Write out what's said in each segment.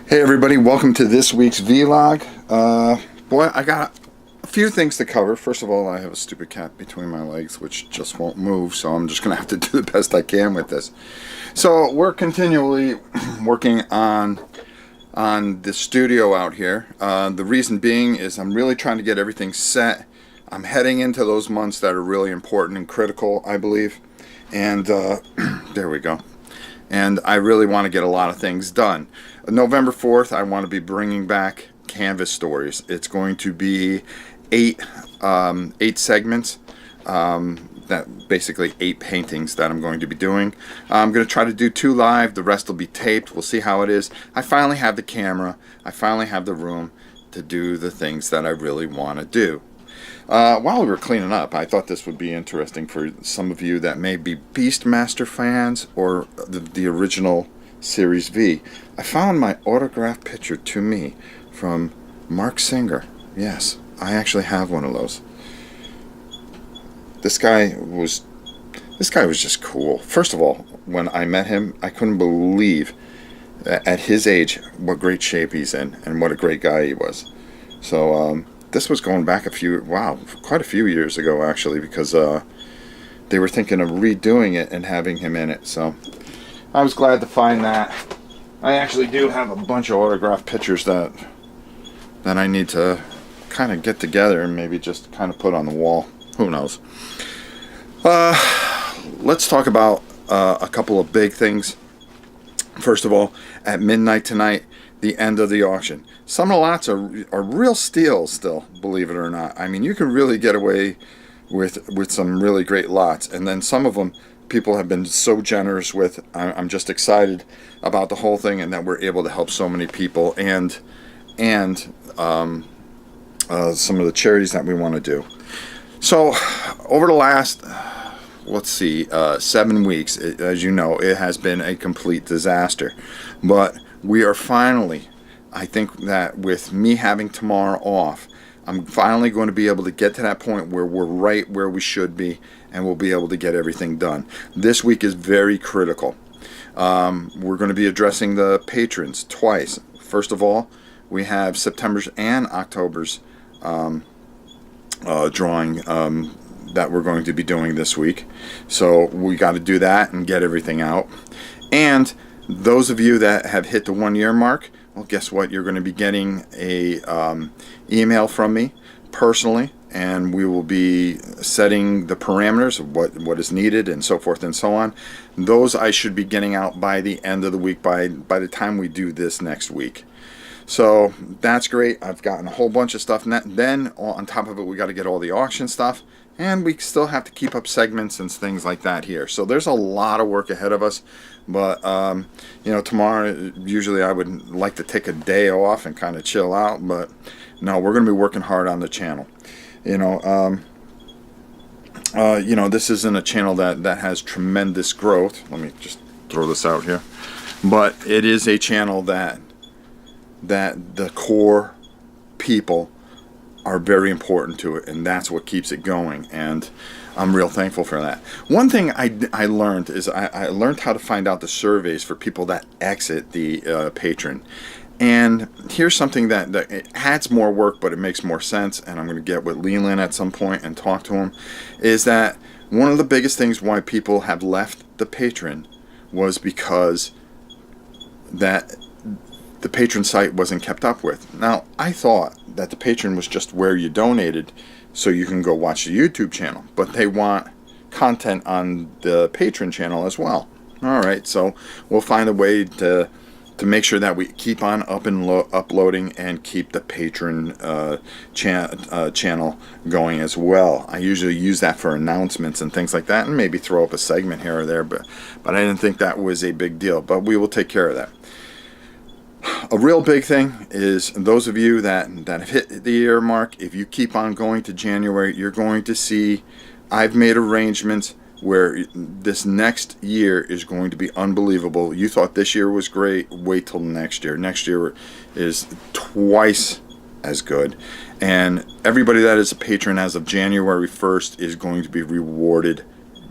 Hey everybody, welcome to this week's vlog. Boy, I got a few things to cover. First of all, I have a stupid cat between my legs which just won't move, so I'm just gonna have to do the best I can with this. So we're continually working on the studio out here. The reason being is I'm really trying to get everything set. I'm heading into those months that are really important and critical, I believe, and there we go. And I really want to get a lot of things done. November 4th, I want to be bringing back Canvas Stories. It's going to be eight segments, that basically 8 paintings that I'm going to be doing. I'm going to try to do 2 live. The rest will be taped. We'll see how it is. I finally have the camera. I finally have the room to do the things that I really want to do. While we were cleaning up, I thought this would be interesting for some of you that may be Beastmaster fans or the original Series V. I found my autographed picture to me from Mark Singer. Yes, I actually have one of those. This guy was just cool. First of all, when I met him, I couldn't believe at his age what great shape he's in and what a great guy he was. So this was going back quite a few years ago actually, because they were thinking of redoing it and having him in it. So I was glad to find that. I actually do have a bunch of autographed pictures that I need to kind of get together and maybe just kind of put on the wall. Who knows? Let's talk about a couple of big things. First of all, at midnight tonight, the end of the auction. Some of the lots are real steals still, believe it or not. I mean, you can really get away with some really great lots, and then some of them people have been so generous with. I'm just excited about the whole thing, and that we're able to help so many people, and some of the charities that we want to do. So over the last, let's see, 7 weeks, as you know, it has been a complete disaster. But we are finally, I think that with me having tomorrow off, I'm finally going to be able to get to that point where we're right where we should be, and we'll be able to get everything done. This week is very critical. We're going to be addressing the patrons twice. First of all, we have September's and October's drawing that we're going to be doing this week. So we got to do that and get everything out. And those of you that have hit the 1-year mark, well, guess what? You're going to be getting a email from me personally, and we will be setting the parameters of what is needed and so forth and so on. Those I should be getting out by the end of the week, by the time we do this next week. So that's great. I've gotten a whole bunch of stuff. And then on top of it, we got to get all the auction stuff, and we still have to keep up segments and things like that here. So there's a lot of work ahead of us. But you know, tomorrow usually I would like to take a day off and kind of chill out. But no, we're going to be working hard on the channel. You know, this isn't a channel that has tremendous growth. Let me just throw this out here. But it is a channel that the core people are very important to it, and that's what keeps it going, and I'm real thankful for that. One thing I learned is I learned how to find out the surveys for people that exit the patron. And here's something that it adds more work, but it makes more sense, and I'm going to get with Leland at some point and talk to him, is that one of the biggest things why people have left the patron was because that the patron site wasn't kept up with. Now, I thought that the patron was just where you donated so you can go watch the YouTube channel, but they want content on the patron channel as well. All right, so we'll find a way to make sure that we keep on uploading and keep the patron channel going as well. I usually use that for announcements and things like that, and maybe throw up a segment here or there, but I didn't think that was a big deal, but we will take care of that. A real big thing is those of you that have hit the year mark, if you keep on going to January, you're going to see I've made arrangements where this next year is going to be unbelievable. You thought this year was great, wait till next year. Next year is twice as good. And everybody that is a patron as of January 1st is going to be rewarded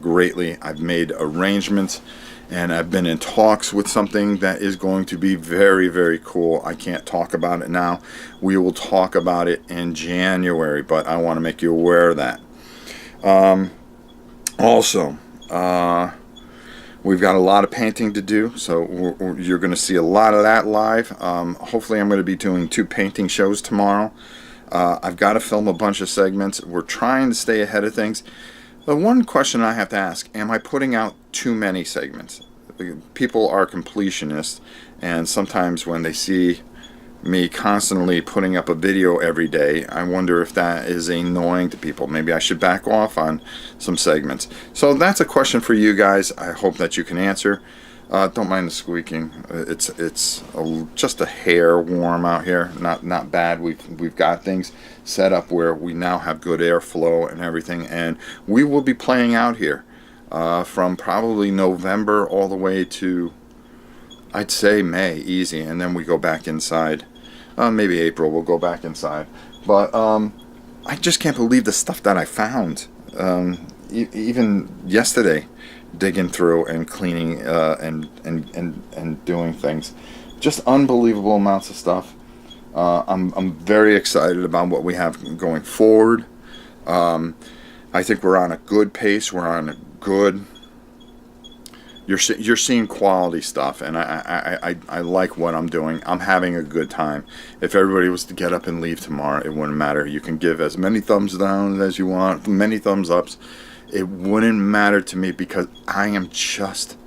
greatly. I've made arrangements, and I've been in talks with something that is going to be very, very cool. I can't talk about it now. We will talk about it in January, but I want to make you aware of that. Also, we've got a lot of painting to do, so you're going to see a lot of that live. Hopefully I'm going to be doing 2 painting shows tomorrow. I've got to film a bunch of segments. We're trying to stay ahead of things. The one question I have to ask, am I putting out too many segments? People are completionists, and sometimes when they see me constantly putting up a video every day, I wonder if that is annoying to people. Maybe I should back off on some segments. So that's a question for you guys. I hope that you can answer. Don't mind the squeaking. It's just a hair warm out here. Not bad. We've got things set up where we now have good airflow and everything, and we will be playing out here from probably November all the way to, I'd say, May, easy, and then we go back inside. Maybe April we'll go back inside. But I just can't believe the stuff that I found. Even yesterday, digging through and cleaning and doing things, just unbelievable amounts of stuff. I'm very excited about what we have going forward. I think we're on a good pace. We're on a good. You're seeing quality stuff, and I like what I'm doing. I'm having a good time. If everybody was to get up and leave tomorrow, it wouldn't matter. You can give as many thumbs down as you want, many thumbs ups. It wouldn't matter to me, because I am just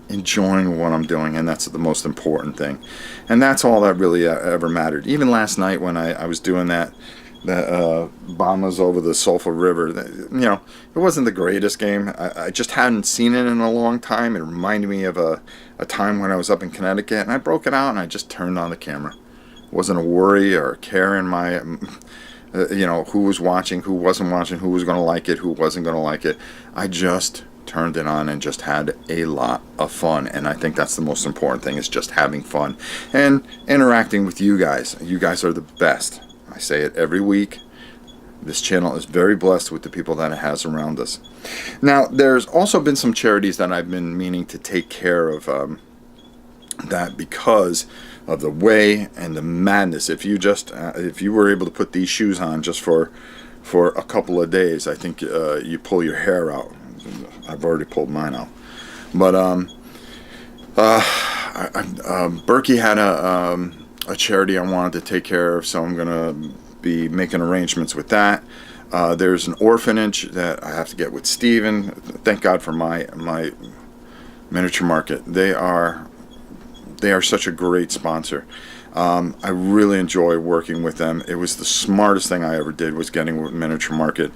enjoying what I'm doing, and that's the most important thing. And that's all that really ever mattered. Even last night when I was doing that bombers over the Sulphur River, it wasn't the greatest game. I just hadn't seen it in a long time. It reminded me of a time when I was up in Connecticut, and I broke it out and I just turned on the camera. It wasn't a worry or a care in my who was watching, who wasn't watching, who was going to like it, who wasn't going to like it. I just turned it on and just had a lot of fun, and I think that's the most important thing, is just having fun and interacting with you guys. You guys are the best. I say it every week. This channel is very blessed with the people that it has around us. Now, there's also been some charities that I've been meaning to take care of, that because of the way and the madness. If you were able to put these shoes on just for a couple of days, I think you pull your hair out. I've already pulled mine out. But Berkey had a charity I wanted to take care of, so I'm gonna be making arrangements with that. There's an orphanage that I have to get with Steven. Thank God for my miniature market. They are such a great sponsor. I really enjoy working with them. It was the smartest thing I ever did, was getting with miniature market.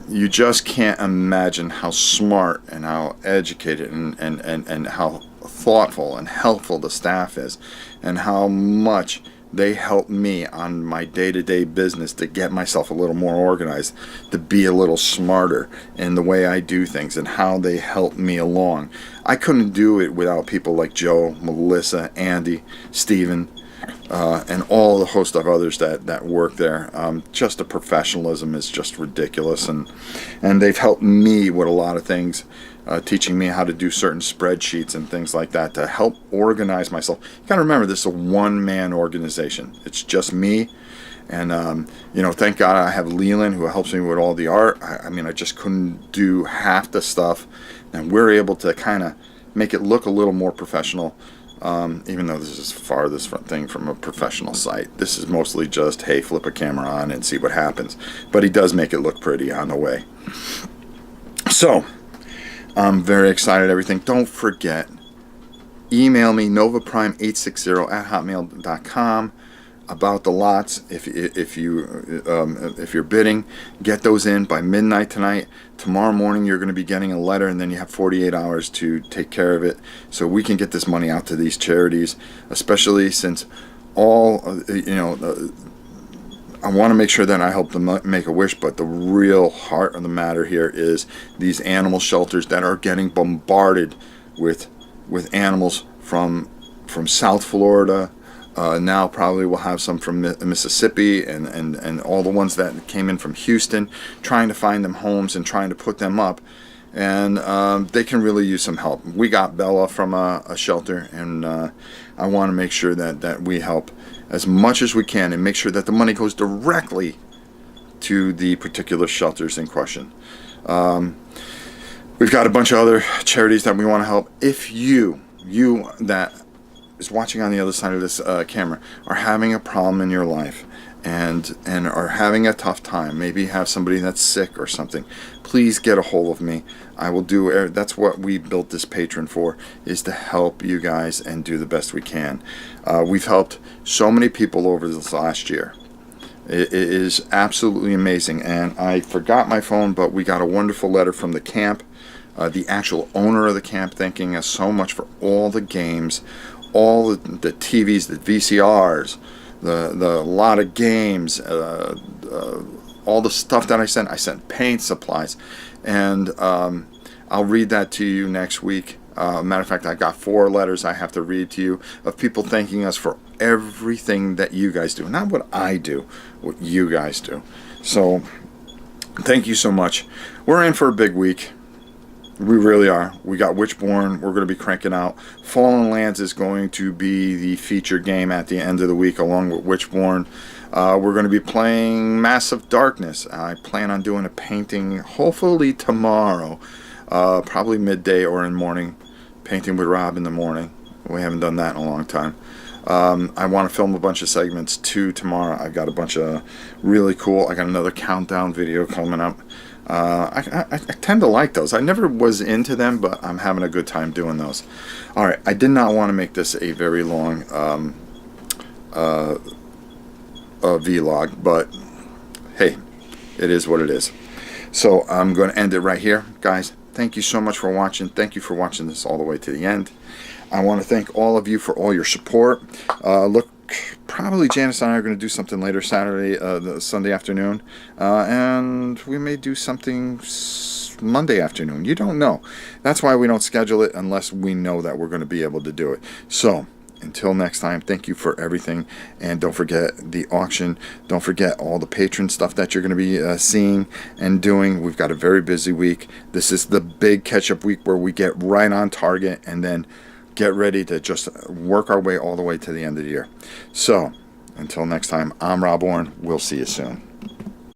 You just can't imagine how smart and how educated and how thoughtful and helpful the staff is, and how much they help me on my day-to-day business to get myself a little more organized, to be a little smarter in the way I do things, and how they help me along. I couldn't do it without people like Joe, Melissa, Andy, Steven, and all the host of others that work there. Just the professionalism is just ridiculous, and they've helped me with a lot of things, teaching me how to do certain spreadsheets and things like that to help organize myself. You gotta remember, this is a one-man organization. It's just me, and thank God I have Leland, who helps me with all the art. I mean, I just couldn't do half the stuff, and we're able to kind of make it look a little more professional. Even though this is farthest thing from a professional site. This is mostly just, hey, flip a camera on and see what happens. But he does make it look pretty on the way. So, I'm very excited, everything. Don't forget, email me, novaprime860@hotmail.com, about the lots. If you're bidding, get those in by midnight tonight. Tomorrow morning you're going to be getting a letter, and then you have 48 hours to take care of it, so we can get this money out to these charities, especially since I want to make sure that I help them make a wish. But the real heart of the matter here is these animal shelters that are getting bombarded with animals from South Florida. Now probably we'll have some from Mississippi, and all the ones that came in from Houston, trying to find them homes and trying to put them up. and they can really use some help. We got Bella from a shelter, and I want to make sure that we help as much as we can and make sure that the money goes directly to the particular shelters in question. We've got a bunch of other charities that we want to help. If you that is watching on the other side of this camera are having a problem in your life and are having a tough time, maybe you have somebody that's sick or something, please get a hold of me. I will do, that's what we built this Patreon for, is to help you guys and do the best we can. We've helped so many people over this last year. It is absolutely amazing. And I forgot my phone, but we got a wonderful letter from the camp, the actual owner of the camp, thanking us so much for all the games, all the TVs, the VCRs, the lot of games, all the stuff that I sent. I sent paint supplies, and I'll read that to you next week. Matter of fact, I got 4 letters I have to read to you of people thanking us for everything that you guys do. Not what I do, what you guys do. So, thank you so much. We're in for a big week. We really are. We got Witchborn. We're going to be cranking out. Fallen Lands is going to be the feature game at the end of the week along with Witchborn. We're going to be playing Massive Darkness. I plan on doing a painting hopefully tomorrow, probably midday or in the morning. Painting with Rob in the morning. We haven't done that in a long time. I want to film a bunch of segments too tomorrow. I've got a bunch of really cool. I got another countdown video coming up. I tend to like those. I never was into them, but I'm having a good time doing those. Alright, I did not want to make this a very long vlog, but hey, it is what it is. So I'm going to end it right here. Guys, thank you so much for watching. Thank you for watching this all the way to the end. I want to thank all of you for all your support. Look, probably Janice and I are going to do something later Saturday, Sunday afternoon, and we may do something Monday afternoon. You don't know. That's why we don't schedule it unless we know that we're going to be able to do it. So until next time, thank you for everything, and don't forget the auction. Don't forget all the patron stuff that you're going to be seeing and doing. We've got a very busy week. This is the big catch-up week where we get right on target and then get ready to just work our way all the way to the end of the year. So, until next time, I'm Rob Orrin. We'll see you soon.